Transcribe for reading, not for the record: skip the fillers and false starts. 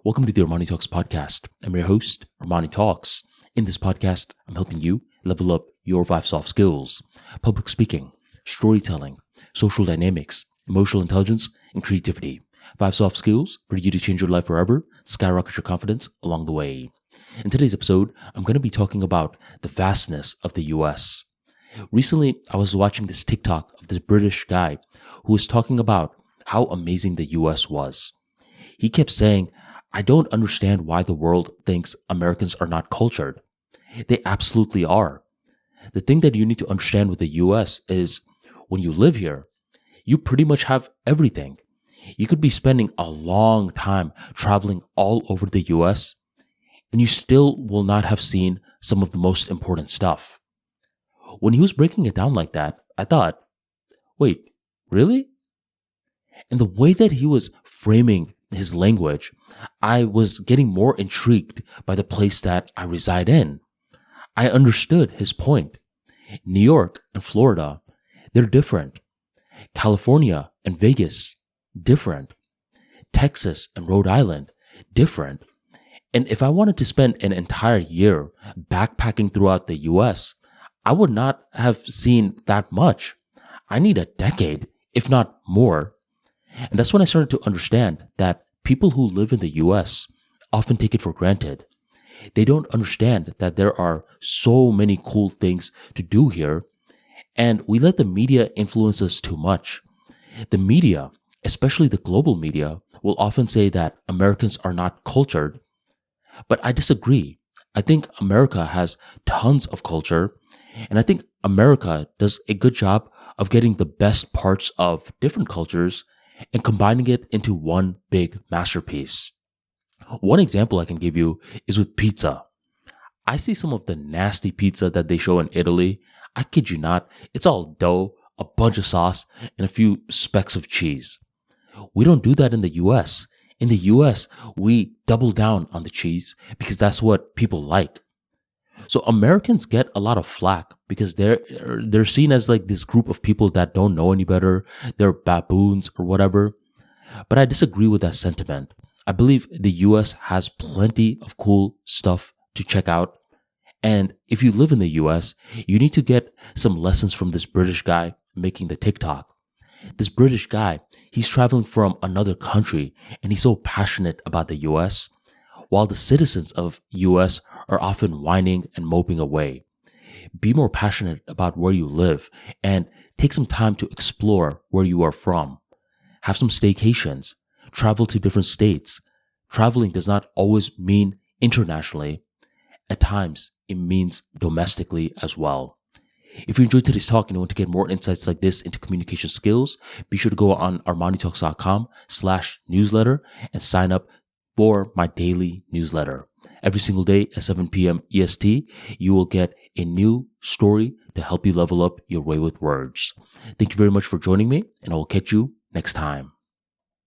Welcome to the ArmaniTalks podcast. I'm your host, ArmaniTalks. In this podcast, I'm helping you level up your 5 soft skills: public speaking, storytelling, social dynamics, emotional intelligence, and creativity. 5 soft skills for you to change your life forever, skyrocket your confidence along the way. In today's episode, I'm going to be talking about the vastness of the US. Recently, I was watching this TikTok of this British guy who was talking about how amazing the US was. He kept saying, I don't understand why the world thinks Americans are not cultured. They absolutely are. The thing that you need to understand with the US is when you live here, you pretty much have everything. You could be spending a long time traveling all over the US, and you still will not have seen some of the most important stuff. When he was breaking it down like that, I thought, wait, really? And the way that he was framing his language, I was getting more intrigued by the place that I reside in. I understood his point. New York and Florida, they're different. California and Vegas, different. Texas and Rhode Island, different. And if I wanted to spend an entire year backpacking throughout the US, I would not have seen that much. I need a decade, if not more. And that's when I started to understand that people who live in the US often take it for granted. They don't understand that there are so many cool things to do here, and we let the media influence us too much. The media, especially the global media, will often say that Americans are not cultured, but I disagree. I think America has tons of culture, and I think America does a good job of getting the best parts of different cultures and combining it into one big masterpiece. One example I can give you is with pizza. I see some of the nasty pizza that they show in Italy. I kid you not, it's all dough, a bunch of sauce, and a few specks of cheese. We don't do that in the US. In the US, we double down on the cheese because that's what people like. So Americans get a lot of flack because they're seen as like this group of people that don't know any better. They're baboons or whatever. But I disagree with that sentiment. I believe the US has plenty of cool stuff to check out. And if you live in the US, you need to get some lessons from this British guy making the TikTok. This British guy, he's traveling from another country and he's so passionate about the US, while the citizens of US are often whining and moping away. Be more passionate about where you live and take some time to explore where you are from. Have some staycations. Travel to different states. Traveling does not always mean internationally. At times, it means domestically as well. If you enjoyed today's talk and you want to get more insights like this into communication skills, be sure to go on ArmaniTalks.com/newsletter and sign up for my daily newsletter. Every single day at 7 p.m. EST, you will get a new story to help you level up your way with words. Thank you very much for joining me, and I will catch you next time.